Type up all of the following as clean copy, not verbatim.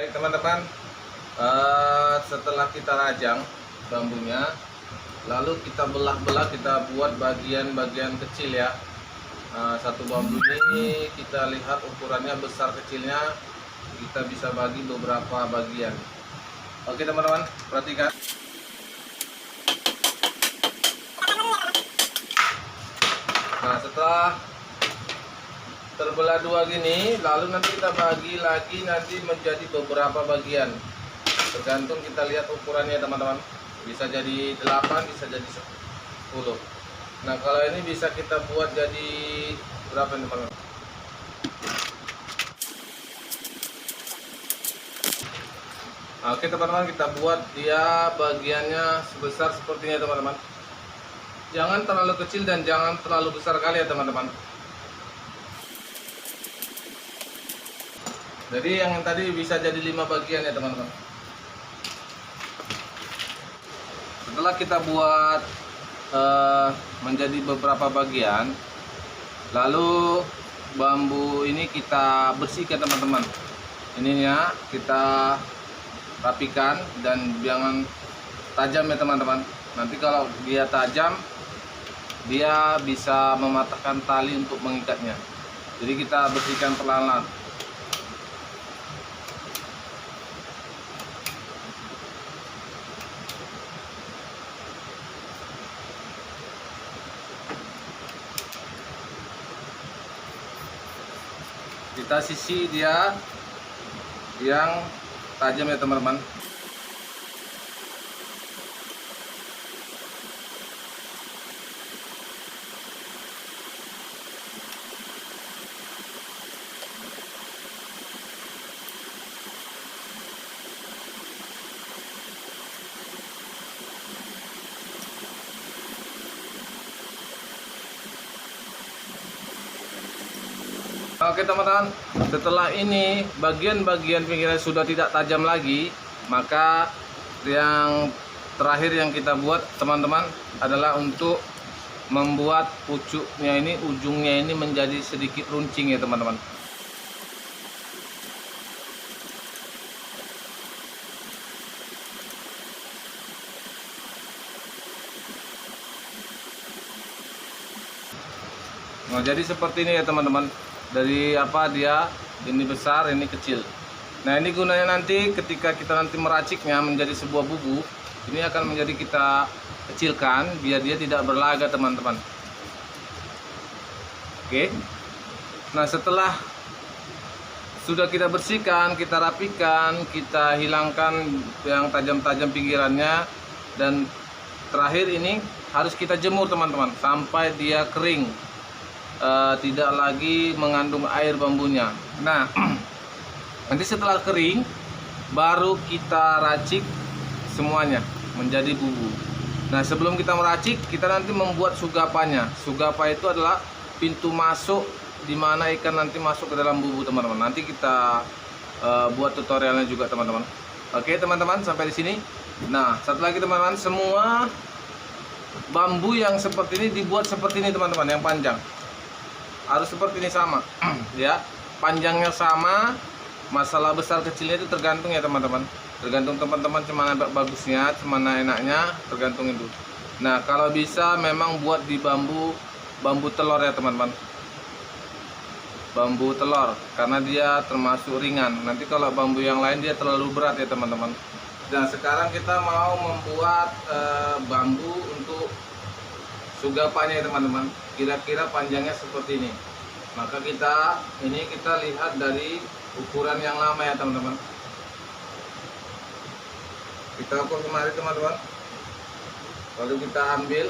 Baik teman-teman, setelah kita rajang bambunya, lalu kita belah-belah, kita buat bagian-bagian kecil ya. Satu bambu ini kita lihat ukurannya besar kecilnya, kita bisa bagi beberapa bagian. Oke teman-teman, perhatikan. Nah, setelah terbelah dua gini, lalu nanti kita bagi lagi nanti menjadi beberapa bagian. Tergantung kita lihat ukurannya teman-teman. Bisa jadi 8, bisa jadi 10. Nah, kalau ini bisa kita buat jadi berapa nih teman-teman? Oke teman-teman, kita buat dia bagiannya sebesar seperti ini teman-teman. Jangan terlalu kecil dan jangan terlalu besar kali ya teman-teman. Jadi yang tadi bisa jadi 5 bagian ya teman-teman. Setelah kita buat menjadi beberapa bagian, lalu bambu ini kita bersihkan teman-teman. Ininya kita rapikan dan jangan tajam ya teman-teman. Nanti kalau dia tajam, dia bisa mematahkan tali untuk mengikatnya. Jadi kita bersihkan perlahan-lahan. Kita sisi dia yang tajam ya teman-teman. Oke teman-teman, setelah ini bagian-bagian pinggiran sudah tidak tajam lagi, maka yang terakhir yang kita buat teman-teman adalah untuk membuat pucuknya ini, ujungnya ini menjadi sedikit runcing ya teman-teman. Nah, jadi seperti ini ya teman-teman. Dari apa dia, ini besar, ini kecil. Nah, ini gunanya nanti ketika kita nanti meraciknya menjadi sebuah bubuk, ini akan menjadi kita kecilkan biar dia tidak berlaga teman-teman. Oke. Nah, setelah sudah kita bersihkan, kita rapikan, kita hilangkan yang tajam-tajam pinggirannya, dan terakhir ini harus kita jemur teman-teman sampai dia kering. Tidak lagi mengandung air bambunya. Nah, nanti setelah kering baru kita racik semuanya menjadi bumbu. Nah, sebelum kita meracik, kita nanti membuat sugapannya. Sugapa itu adalah pintu masuk di mana ikan nanti masuk ke dalam bumbu teman-teman. Nanti kita buat tutorialnya juga teman-teman. Oke teman-teman, sampai di sini. Nah, satu lagi teman-teman, semua bambu yang seperti ini dibuat seperti ini teman-teman, yang panjang. Harus seperti ini sama ya, panjangnya sama. Masalah besar kecilnya itu tergantung ya teman-teman, tergantung teman-teman cemana bagusnya, cemana enaknya, tergantung itu. Nah, kalau bisa memang buat di bambu telur ya teman-teman, bambu telur, karena dia termasuk ringan. Nanti kalau bambu yang lain dia terlalu berat ya teman-teman. Dan sekarang kita mau membuat bambu untuk sugapanya ya teman-teman. Kira-kira panjangnya seperti ini. Maka kita lihat dari ukuran yang lama ya teman-teman. Kita ukur kemari teman-teman, lalu kita ambil.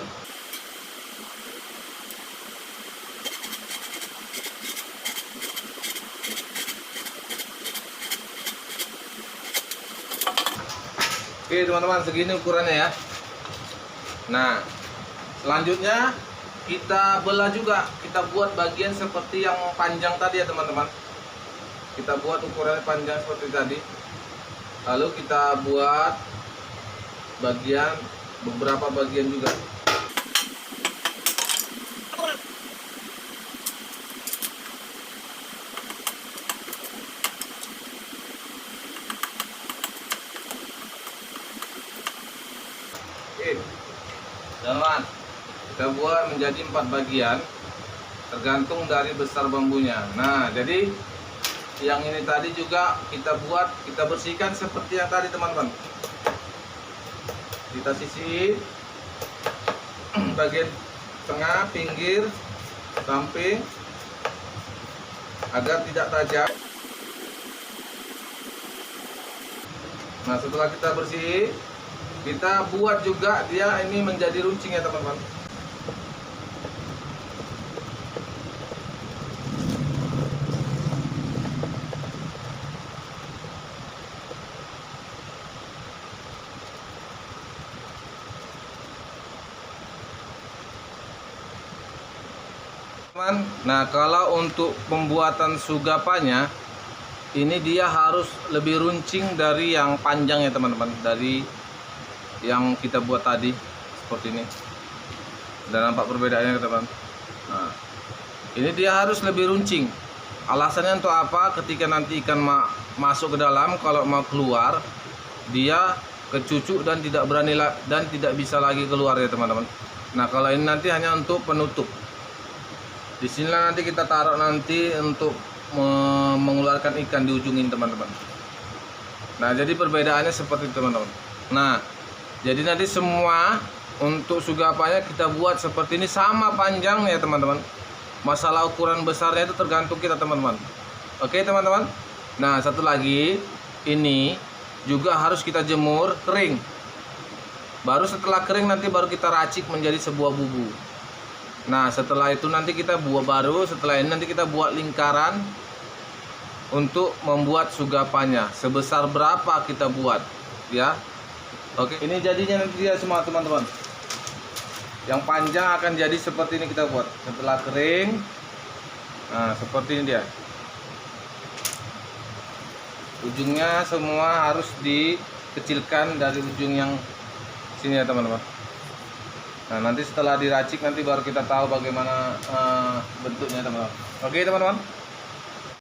Oke teman-teman, segini ukurannya ya. Nah, selanjutnya kita belah juga, kita buat bagian seperti yang panjang tadi ya teman-teman. Kita buat ukurannya panjang seperti tadi. Lalu kita buat beberapa bagian juga. teman-teman. Kita buat menjadi 4 bagian, tergantung dari besar bambunya. Nah, jadi yang ini tadi juga kita bersihkan seperti yang tadi teman-teman. Kita sisir bagian tengah, pinggir, samping agar tidak tajam. Nah, setelah kita bersih, kita buat juga dia ini menjadi runcing ya teman-teman. Nah, kalau untuk pembuatan sugapanya ini dia harus lebih runcing dari yang panjang ya teman-teman, dari yang kita buat tadi seperti ini. Dan nampak perbedaannya teman-teman. Nah, ini dia harus lebih runcing. Alasannya untuk apa? Ketika nanti ikan masuk ke dalam, kalau mau keluar dia kecucuk dan tidak berani dan tidak bisa lagi keluar ya teman-teman. Nah, kalau ini nanti hanya untuk penutup. Di sinilah nanti kita taruh nanti untuk mengeluarkan ikan di ujung ini teman-teman. Nah, jadi perbedaannya seperti itu teman-teman. Nah, jadi nanti semua untuk sugapannya kita buat seperti ini, sama panjangnya teman-teman. Masalah ukuran besarnya itu tergantung kita teman-teman. Oke teman-teman. Nah, satu lagi, ini juga harus kita jemur kering. Baru setelah kering nanti baru kita racik menjadi sebuah bubu. Nah, setelah itu nanti kita setelah ini nanti kita buat lingkaran untuk membuat sugapannya. Sebesar berapa kita buat ya. Oke, ini jadinya nanti dia semua teman-teman. Yang panjang akan jadi seperti ini kita buat. Setelah kering, nah seperti ini dia. Ujungnya semua harus dikecilkan dari ujung yang sini ya teman-teman. Nah, nanti setelah diracik nanti baru kita tahu bagaimana bentuknya teman-teman. Oke teman-teman.